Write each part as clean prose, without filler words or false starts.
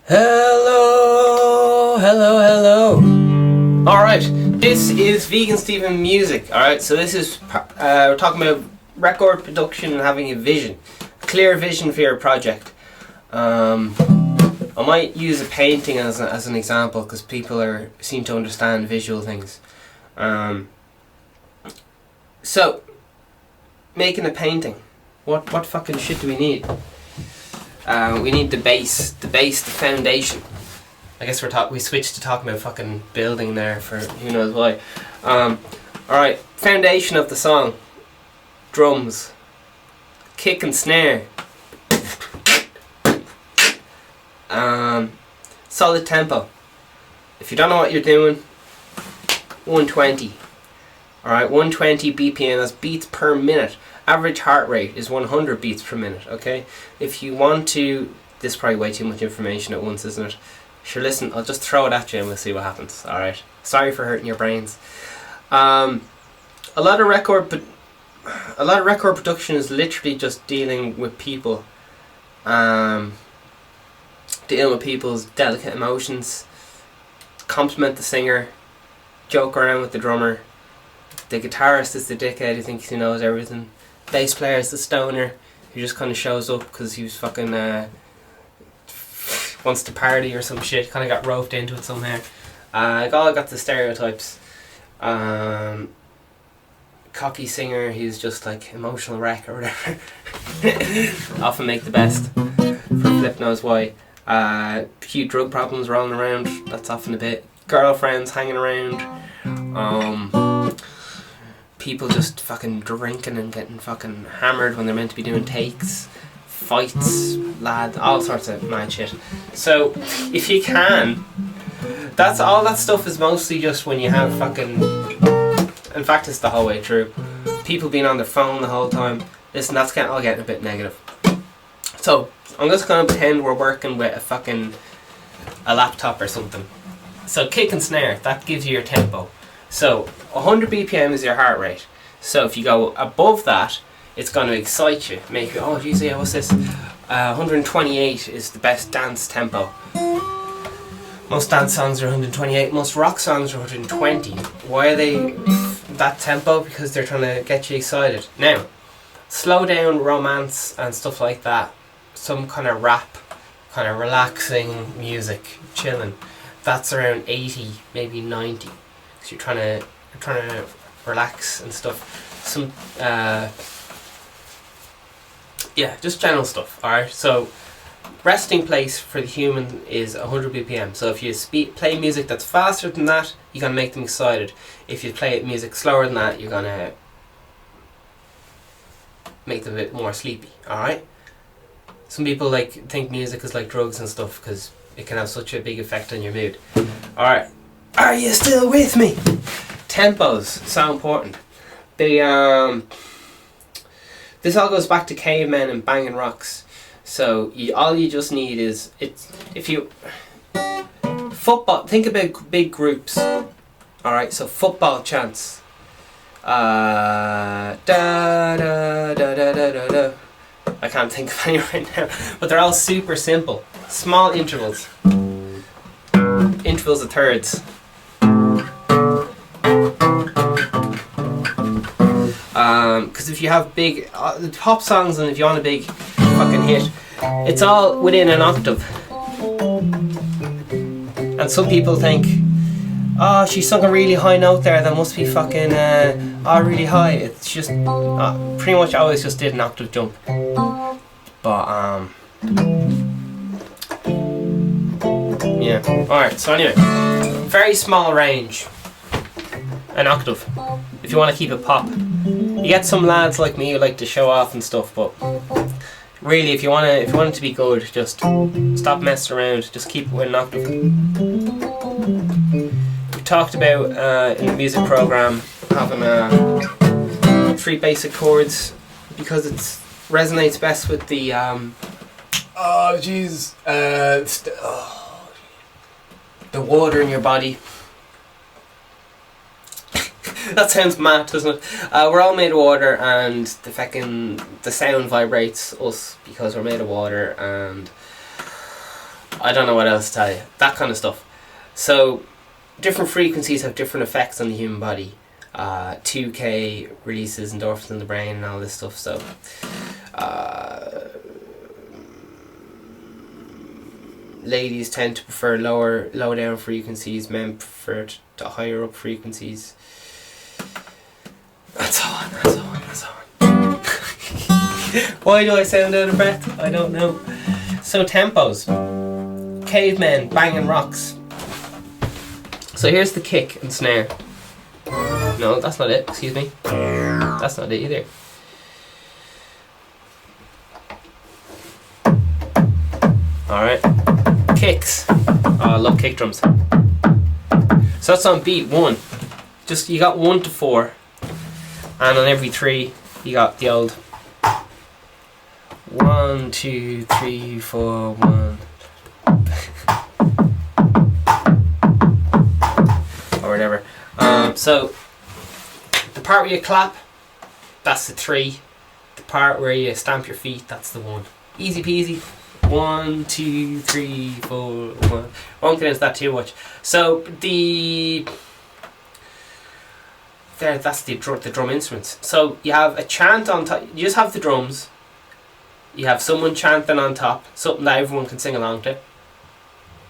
Hello, hello, hello. Alright, this is Vegan Steven Music. Alright, so this is, we're talking about record production and having a vision. A clear vision for your project. I might use a painting as an example because people seem to understand visual things. So, making a painting. What fucking shit do we need? We need the base, the foundation. I guess we switched to talking about fucking building there for who knows why. Alright, foundation of the song. Drums. Kick and snare. Solid tempo. If you don't know what you're doing, 120. Alright, 120 BPM, that's beats per minute. Average heart rate is 100 beats per minute, okay? If you want to... This is probably way too much information at once, isn't it? Sure, listen, I'll just throw it at you and we'll see what happens, alright? Sorry for hurting your brains. A lot of record production is literally just dealing with people. Dealing with people's delicate emotions. Compliment the singer. Joke around with the drummer. The guitarist is the dickhead who thinks he knows everything. Bass player is the stoner who just kind of shows up because he was fucking wants to party or some shit. Kind of got roped into it somehow. I got the stereotypes. Cocky singer who's just like emotional wreck or whatever. Often make the best for flip knows why. Cute drug problems rolling around. That's often a bit. Girlfriends hanging around. People just fucking drinking and getting fucking hammered when they're meant to be doing takes, fights, all sorts of mad shit. So, if you can, all that stuff is mostly just when you have fucking, in fact it's the whole way through, people being on their phone the whole time. Listen, that's all getting a bit negative. So, I'm just going to pretend we're working with a laptop or something. So, kick and snare, that gives you your tempo. So 100 BPM is your heart rate. So if you go above that, it's going to excite you, make you, oh geez, yeah, what's this? 128 is the best dance tempo. Most dance songs are 128, most rock songs are 120. Why are they that tempo? Because they're trying to get you excited. Now, slow down romance and stuff like that, some kind of rap, kind of relaxing music, chilling, that's around 80, maybe 90. You're trying to relax and stuff. Some just general stuff. Alright, so resting place for the human is 100 BPM. So if you play music that's faster than that, you're gonna make them excited. If you play music slower than that, you're gonna make them a bit more sleepy. Alright. Some people think music is like drugs and stuff because it can have such a big effect on your mood. Alright. Are you still with me? Tempos, so important. This all goes back to cavemen and banging rocks. So all you just need is football. Think about big groups. All right, so football chants. Da da da da da da da. I can't think of any right now, but they're all super simple. Small intervals. Intervals of thirds. Because if you have big pop songs and if you want a big fucking hit, it's all within an octave. And some people think, oh, she sung a really high note there, that must be fucking really high. It's just pretty much always just did an octave jump. But yeah. Alright, so anyway, very small range. An octave. If you want to keep it pop. You get some lads like me who like to show off and stuff, but really if you want it to be good, just stop messing around, just keep it with an octave. We talked about in the music program having 3 basic chords because it resonates best with the the water in your body. That sounds mad, doesn't it? We're all made of water, and the sound vibrates us because we're made of water, and I don't know what else to tell you. That kind of stuff. So, different frequencies have different effects on the human body. 2K releases endorphins in the brain and all this stuff. So, ladies tend to prefer low down frequencies. Men prefer to higher up frequencies. And so on, and so on, and so on. Why do I sound out of breath? I don't know. So tempos. Cavemen banging rocks. So here's the kick and snare. No, that's not it. Excuse me. That's not it either. Alright. Kicks. Oh, I love kick drums. So that's on beat 1. Just, you got 1 to 4. And on every 3, you got the old 1, 2, 3, 4, 1. Or whatever. So, the part where you clap, that's the 3. The part where you stamp your feet, that's the 1. Easy peasy. 1, 2, 3, 4, 1. Won't get into that too much. So, that's the drum instruments. So you have a chant on top. You just have the drums. You have someone chanting on top, something that everyone can sing along to.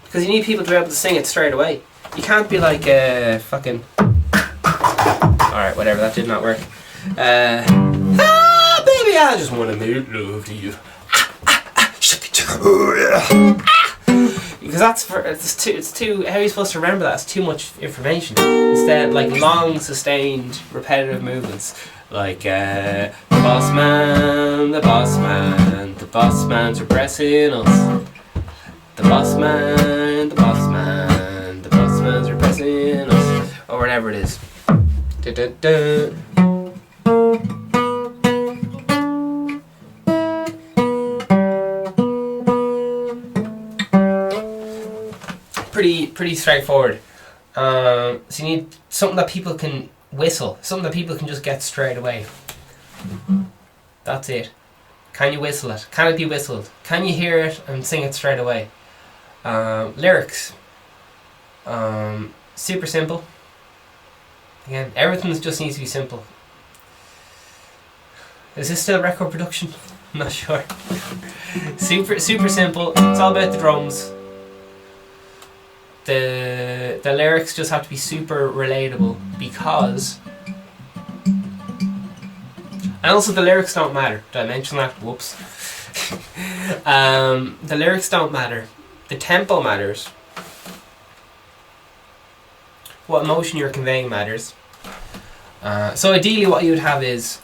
Because you need people to be able to sing it straight away. You can't be like fucking. Alright, whatever. That did not work. Baby, I just want to make love to you. Because it's too. How are you supposed to remember that? It's too much information. Instead, like long, sustained, repetitive movements, like the boss man, the boss man, the boss man's repressing us. The boss man, the boss man, the boss man's repressing us, or whatever it is. Da-da-da. Pretty straightforward. So you need something that people can whistle, something that people can just get straight away. That's it. Can you whistle it? Can it be whistled? Can you hear it and sing it straight away? Lyrics. Super simple. Again, everything just needs to be simple. Is this still record production? I'm not sure. Super simple. It's all about the drums. The lyrics just have to be super relatable because, and also the lyrics don't matter. Did I mention that? Whoops. The lyrics don't matter. The tempo matters. What emotion you're conveying matters. So ideally what you would have is,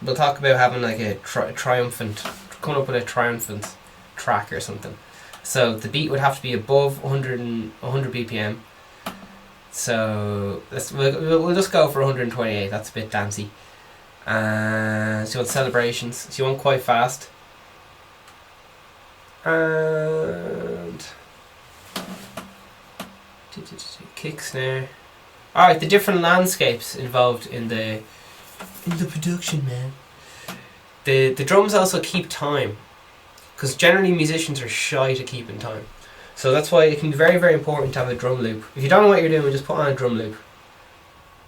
we'll talk about having like a triumphant, coming up with a triumphant track or something. So the beat would have to be above 100 BPM. So we'll just go for 128. That's a bit dancey. So you want celebrations. So you want quite fast. And kick snare. All right, the different landscapes involved in the production, man. The drums also keep time. Because generally musicians are shy to keep in time. So that's why it can be very, very important to have a drum loop. If you don't know what you're doing, just put on a drum loop.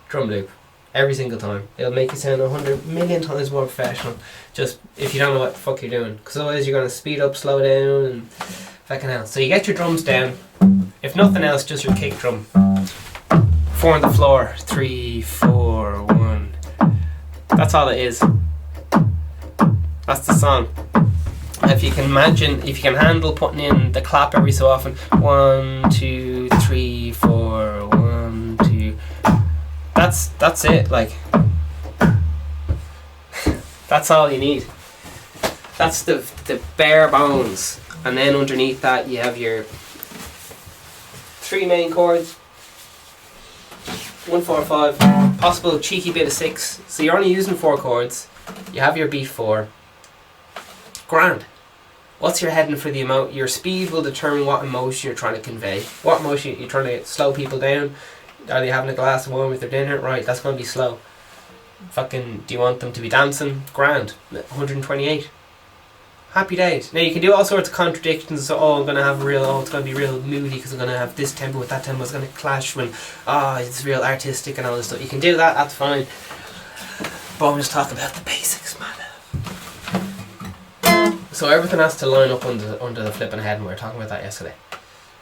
Drum loop. Every single time. It'll make you sound 100 million times more professional. Just if you don't know what the fuck you're doing. Because otherwise you're going to speed up, slow down, and fucking hell. So you get your drums down. If nothing else, just your kick drum. 4 on the floor. 3, 4, 1. That's all it is. That's the song. If you can imagine, if you can handle putting in the clap every so often, 1, 2, 3, 4, 1, 2. That's it. Like, that's all you need. That's the bare bones. And then underneath that, you have your 3 main chords. 1, 4, 5. Possible cheeky bit of 6. So you're only using 4 chords. You have your beat 4. Grand. What's your heading for the amount? Your speed will determine what emotion you're trying to convey. What emotion you're trying to slow people down? Are they having a glass of wine with their dinner? Right, that's going to be slow. Fucking, do you want them to be dancing? Grand. 128. Happy days. Now you can do all sorts of contradictions. So, oh, I'm gonna have it's gonna be real moody because I'm gonna have this tempo with that tempo. It's gonna clash when, it's real artistic and all this stuff. You can do that. That's fine. But I'm just talking about the basics, man. So everything has to line up under the flipping head, and we were talking about that yesterday.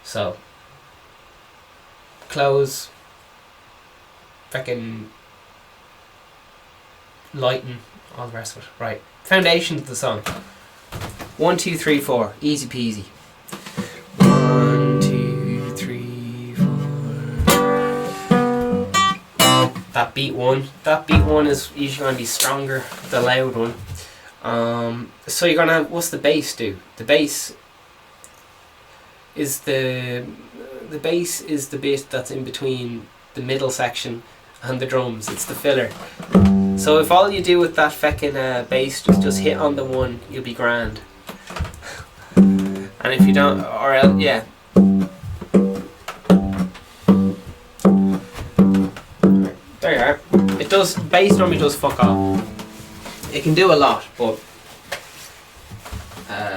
So close, freaking lighten, all the rest of it. Right. Foundation of the song. 1, 2, 3, 4. Easy peasy. 1, 2, 3, 4. That beat one. That beat one is usually going to be stronger, the loud one. So you're going to have, what's the bass do? The bass is the bass is the bit that's in between the middle section and the drums. It's the filler. So if all you do with that feckin' bass just hit on the one, you'll be grand. And if you don't, or else, yeah. There you are. It does, bass normally does fuck off. It can do a lot, but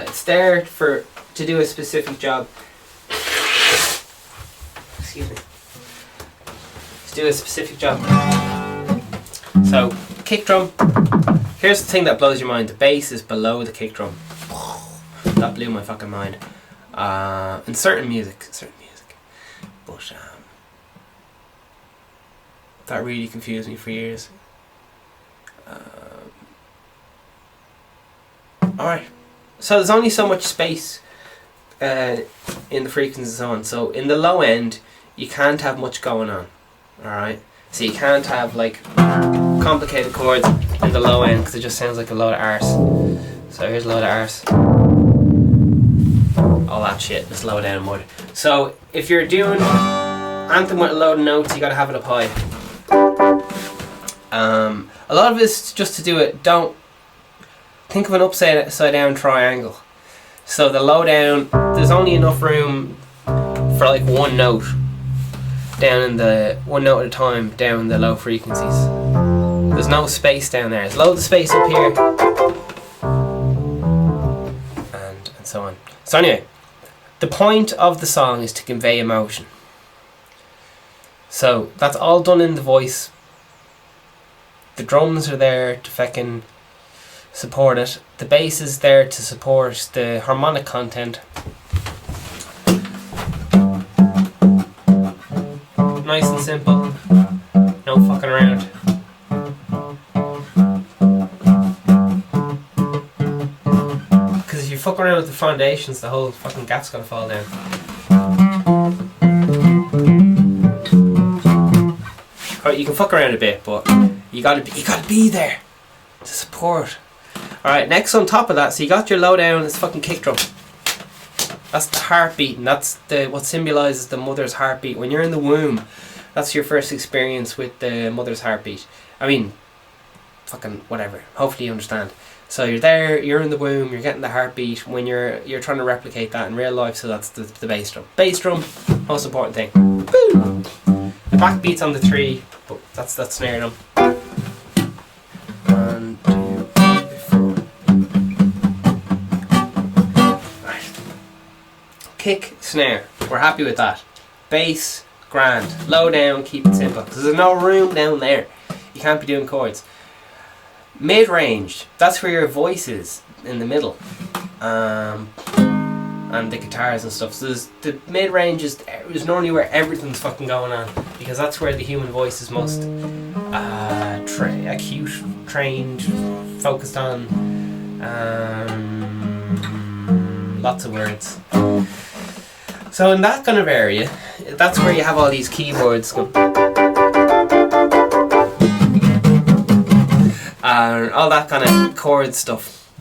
it's there to do a specific job. Excuse me. To do a specific job. So, kick drum. Here's the thing that blows your mind. The bass is below the kick drum. That blew my fucking mind. In certain music. But that really confused me for years. Alright. So there's only so much space in the frequencies on. So in the low end, you can't have much going on. Alright. So you can't have like complicated chords in the low end because it just sounds like a load of arse. So here's a load of arse. All that shit, just low down mud. So if you're doing anthem with a load of notes, you gotta have it up high. A lot of it's just to do it, don't think of an upside down triangle. So the low down, there's only enough room for like one note down in the, one note at a time down the low frequencies. There's no space down there. There's loads of space up here. And so on. So anyway, the point of the song is to convey emotion. So that's all done in the voice. The drums are there to feckin' support it. The bass is there to support the harmonic content. Nice and simple. No fucking around. Because if you fuck around with the foundations, the whole fucking gap's gonna fall down. You can fuck around a bit, but you gotta be there to support. Alright, next on top of that, so you got your low down, it's fucking kick drum. That's the heartbeat, and that's what symbolises the mother's heartbeat. When you're in the womb, that's your first experience with the mother's heartbeat. I mean, fucking whatever. Hopefully you understand. So you're there, you're in the womb, you're getting the heartbeat when you're trying to replicate that in real life. So that's the bass drum. Bass drum, most important thing. Boom. The backbeat's on the 3, but that's snare drum. 1, 2, 3, 4. Right. Kick, snare. We're happy with that. Bass, grand. Low down, keep it simple. Because there's no room down there. You can't be doing chords. Mid-range, that's where your voice is, in the middle. And the guitars and stuff. So the mid-range is normally where everything's fucking going on, because that's where the human voice is most acute, trained, focused on. Lots of words. So in that kind of area, that's where you have all these keyboards go, and all that kind of chord stuff.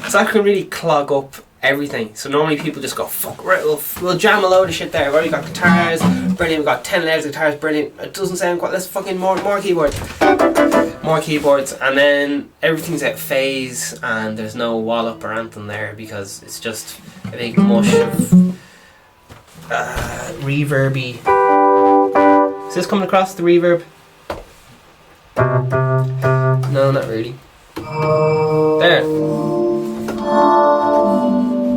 So that can really clog up everything. So normally people just go, fuck, right, we'll jam a load of shit there. We've already got guitars, brilliant, we've got 10 layers of guitars, brilliant. It doesn't sound quite, let's fucking more keyboards. More keyboards, and then everything's out of phase, and there's no wallop or anything there, because it's just a big mush of reverby. Is this coming across, the reverb? No, not really. There.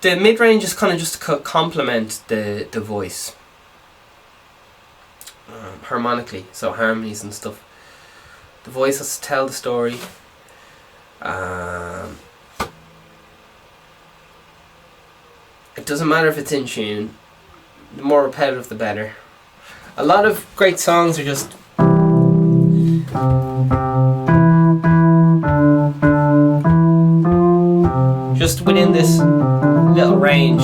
the mid-range is kind of just to complement the voice harmonically, so harmonies and stuff. The voice has to tell the story. It doesn't matter if it's in tune. The more repetitive, the better. A lot of great songs are just within this little range.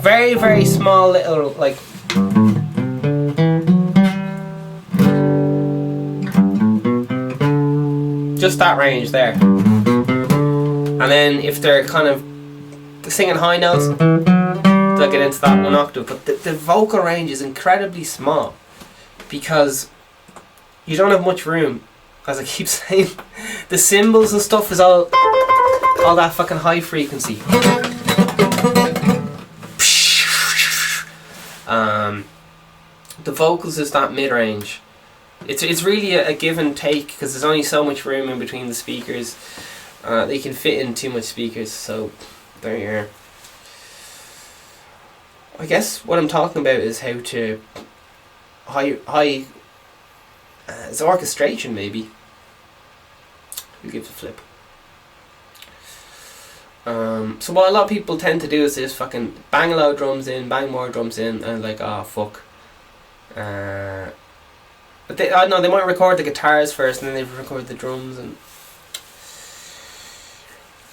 Very, very small little, like, just that range there. And then if they're kind of singing high notes, they'll get into that one octave. But the vocal range is incredibly small because you don't have much room, as I keep saying. The cymbals and stuff is all that fucking high frequency. The vocals is that mid-range. It's really a give and take because there's only so much room in between the speakers. They can fit in too much speakers, so there you are. I guess what I'm talking about is how to high it's orchestration, maybe. Who gives a flip? So what a lot of people tend to do is just fucking bang a load of drums in, bang more drums in, and like, oh fuck. But they, I don't know, they might record the guitars first and then they record the drums, and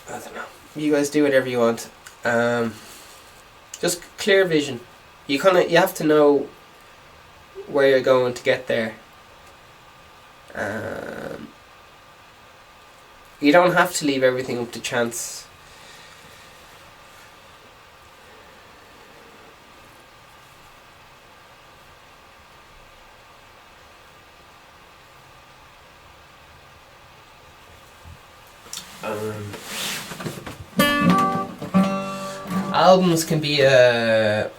I don't know. You guys do whatever you want. Just clear vision. You have to know where you're going to get there. You don't have to leave everything up to chance. Albums can be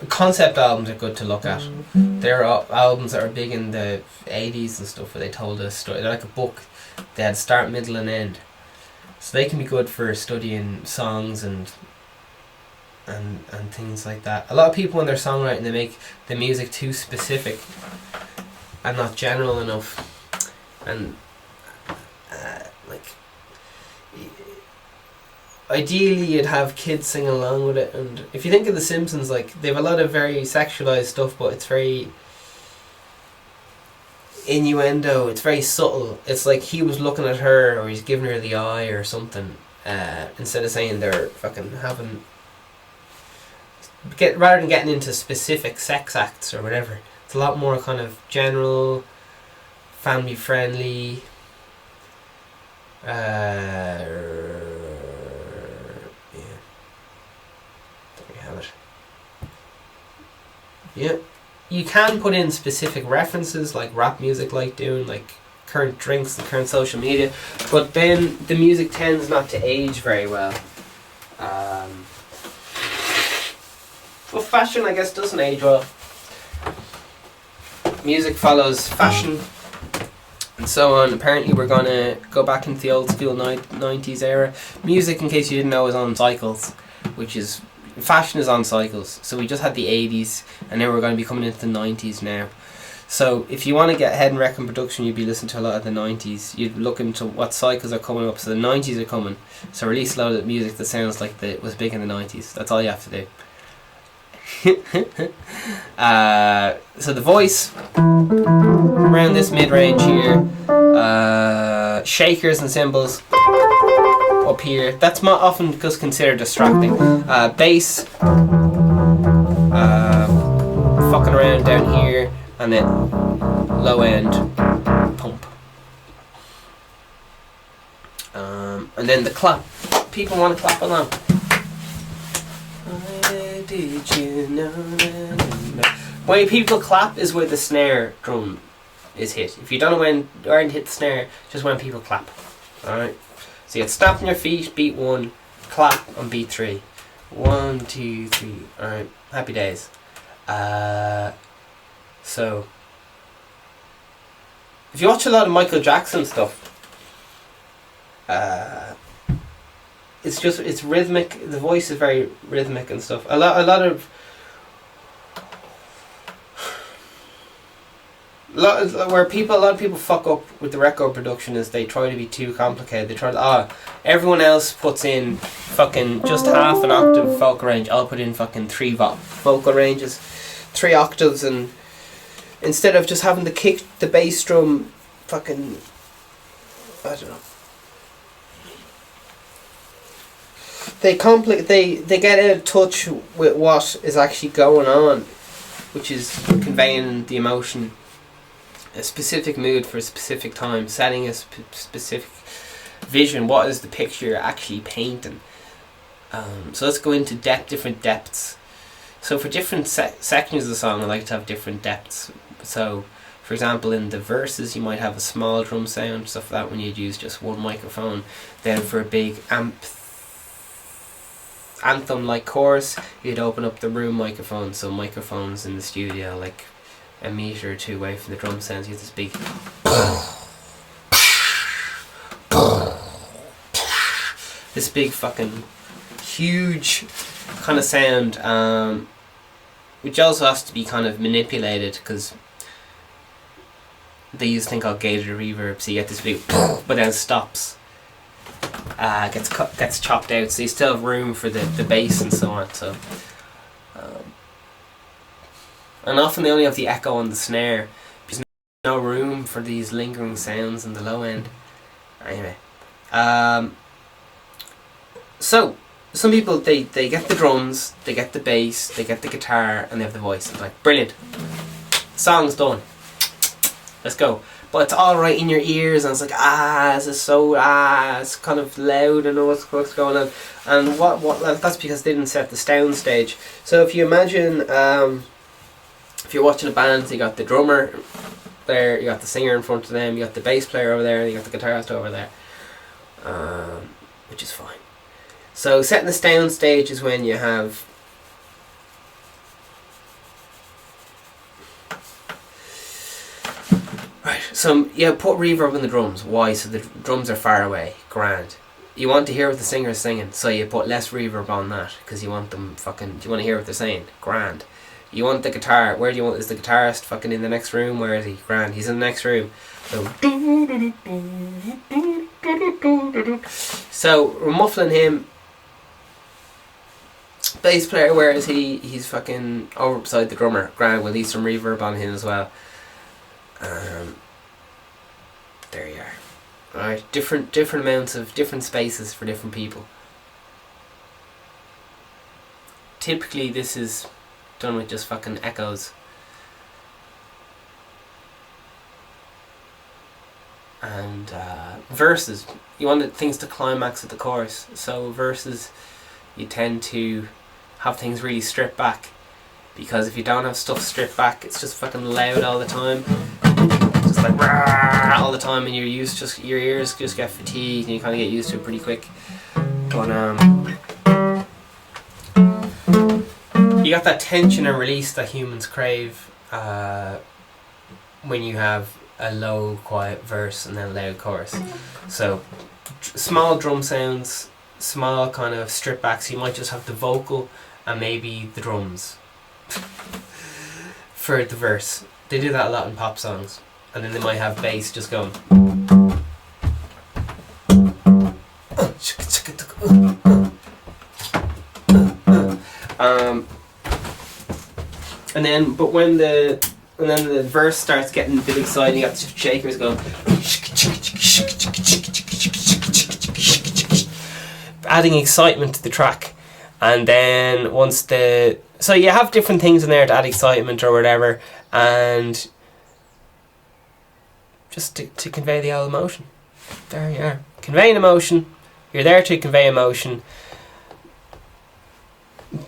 concept albums are good to look at. There are albums that are big in the 80s and stuff where they told a story. They're like a book. They had start, middle and end. So they can be good for studying songs and things like that. A lot of people when they're songwriting, they make the music too specific and not general enough. And like, ideally you'd have kids sing along with it. And if you think of The Simpsons, like, they have a lot of very sexualized stuff, but it's very innuendo, it's very subtle. It's like he was looking at her or he's giving her the eye or something, instead of saying they're fucking having rather than getting into specific sex acts or whatever. It's a lot more kind of general, family friendly. Yeah, there we have it. Yeah, you can put in specific references like rap music, like doing like current drinks and current social media, but then the music tends not to age very well. Well, fashion, I guess, doesn't age well. Music follows fashion and so on. Apparently we're going to go back into the old school 90s era. Music, in case you didn't know, is on cycles, which is, fashion is on cycles. So we just had the 80s and now we're going to be coming into the 90s now. So if you want to get ahead in record production, you'd be listening to a lot of the 90s. You'd look into what cycles are coming up. So the 90s are coming. So release a lot of music that sounds like it was big in the 90s. That's all you have to do. So the voice around this mid-range here, shakers and cymbals up here, that's often just considered distracting. Bass fucking around down here, and then low end pump, and then the clap. People want to clap along. Did you know? When people clap is where the snare drum is hit. If you don't know when to hit the snare, just when people clap. Alright? So you get stamp on your feet, beat 1, clap on beat 3. 1, 2, 3. Alright, happy days. So If you watch a lot of Michael Jackson stuff, it's rhythmic. The voice is very rhythmic and stuff. A lot of where a lot of people fuck up with the record production is they try to be too complicated. They try to, everyone else puts in fucking just half an octave vocal range. I'll put in fucking 3 vocal ranges, 3 octaves, and instead of just having the kick, the bass drum, fucking, I don't know. They get out of touch with what is actually going on, which is conveying the emotion, a specific mood for a specific time, setting a specific vision. What is the picture you're actually painting? So let's go into different depths. So for different sections of the song, I like to have different depths. So, for example, in the verses, you might have a small drum sound, stuff like that, when you'd use just one microphone. Then for a big anthem-like chorus, you'd open up the room microphone. So microphones in the studio, like a meter or 2 away from the drum sounds, you have this big this big fucking huge kind of sound, which also has to be kind of manipulated because they use a thing called gated reverb, so you get this big but then stops, gets chopped out, so you still have room for the bass and so on. So and often they only have the echo on the snare because there's no room for these lingering sounds in the low end. Anyway, so some people they get the drums, they get the bass, they get the guitar, and they have the voice. It's like, brilliant, song's done, let's go. But it's all right in your ears, and it's like, this is so, it's kind of loud, and what's going on. And what that's because they didn't set the sound stage. So if you imagine, if you're watching a band, you got the drummer there, you got the singer in front of them, you got the bass player over there, and you got the guitarist over there, which is fine. So setting the sound stage is when you have right. So yeah, put reverb in the drums. Why? So the drums are far away. Grand. You want to hear what the singer is singing, so you put less reverb on that because you want them fucking. You want to hear what they're saying. Grand. You want the guitar. Where do you want? Is the guitarist fucking in the next room? Where is he? Grand. He's in the next room. So we're muffling him. Bass player, where is he? He's fucking over beside the drummer. Grand. We'll leave some reverb on him as well. There you are. Alright, different amounts of different spaces for different people. Typically this is done with just fucking echoes. And verses, you want things to climax at the chorus. So verses, you tend to have things really stripped back, because if you don't have stuff stripped back, it's just fucking loud all the time, just like rah, all the time, and your ears just get fatigued, and you kind of get used to it pretty quick. But you got that tension and release that humans crave when you have a low quiet verse and then a loud chorus. So small drum sounds, small kind of strip backs. You might just have the vocal and maybe the drums for the verse. They do that a lot in pop songs, and then they might have bass just going. And then, but when the verse starts getting a bit exciting, you got the shakers going, adding excitement to the track. And then so you have different things in there to add excitement or whatever, and just to convey the whole emotion. There you are, conveying emotion. You're there to convey emotion.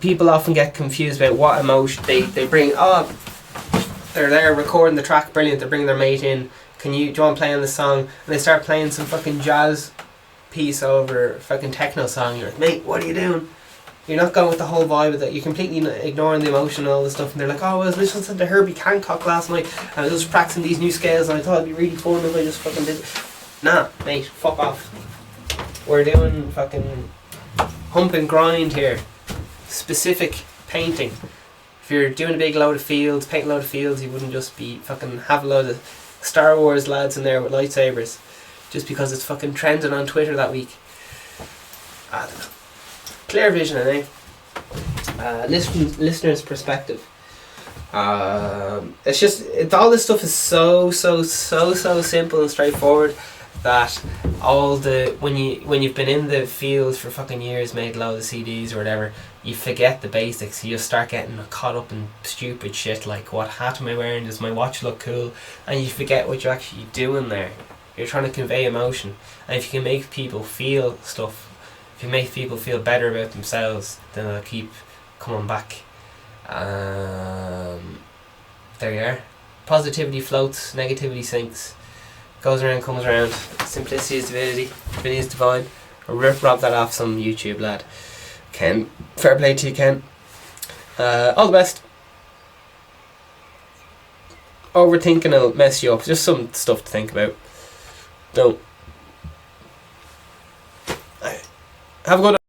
People often get confused about what emotion they bring. They're there recording the track, brilliant, they're bringing their mate in, do you want to play on this song? And they start playing some fucking jazz piece over a fucking techno song. You're like, mate, what are you doing? You're not going with the whole vibe of that. You're completely ignoring the emotion and all this stuff. And they're like, oh, I was listening to Herbie Hancock last night and I was just practicing these new scales and I thought it'd be really fun if I just fucking did it. Nah, mate, fuck off. We're doing fucking hump and grind here. Specific painting. If you're doing a big load of fields, painting a load of fields, you wouldn't just be fucking have a load of Star Wars lads in there with lightsabers just because it's fucking trending on Twitter that week. I don't know. Clear vision, I think. Listener's perspective. It's just all this stuff is so simple and straightforward that when you've been in the field for fucking years, made loads of CDs or whatever, you forget the basics. You just start getting caught up in stupid shit like, what hat am I wearing? Does my watch look cool? And you forget what you're actually doing there. You're trying to convey emotion, and if you can make people feel stuff, if you make people feel better about themselves, then they'll keep coming back. There you are. Positivity floats, negativity sinks. Goes around, comes around. Simplicity is divinity. Divinity is divine. Or rob that off some YouTube lad. Ken. Fair play to you, Ken. All the best. Overthinking will mess you up. Just some stuff to think about. Don't. Have a good